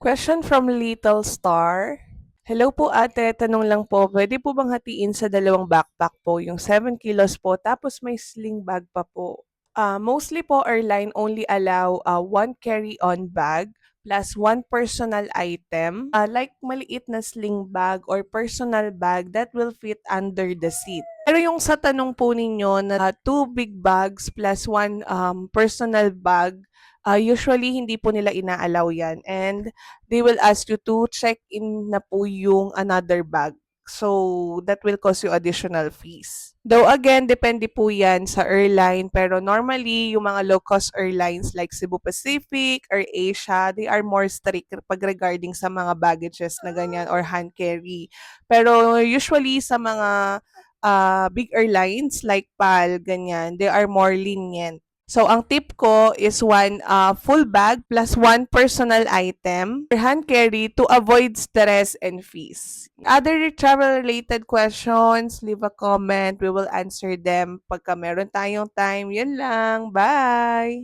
Question from Little Star. Hello po ate, tanong lang po, pwede po bang hatiin sa dalawang backpack po, yung 7 kilos po, tapos may sling bag pa po? Mostly po airline only allow one carry-on bag plus one personal item, like maliit na sling bag or personal bag that will fit under the seat. Pero yung sa tanong po ninyo na two big bags plus one personal bag, usually hindi po nila ina-allow yan. And they will ask you to check in na po yung another bag. So, that will cost you additional fees. Though again, depende po yan sa airline. Pero normally, yung mga low-cost airlines like Cebu Pacific or Asia, they are more strict pag regarding sa mga baggages na ganyan or hand carry. Pero usually sa mga big airlines like PAL, ganyan, they are more lenient. So, ang tip ko is one full bag plus one personal item per hand carry to avoid stress and fees. Other travel-related questions, leave a comment. We will answer them pagka meron tayong time. Yun lang. Bye!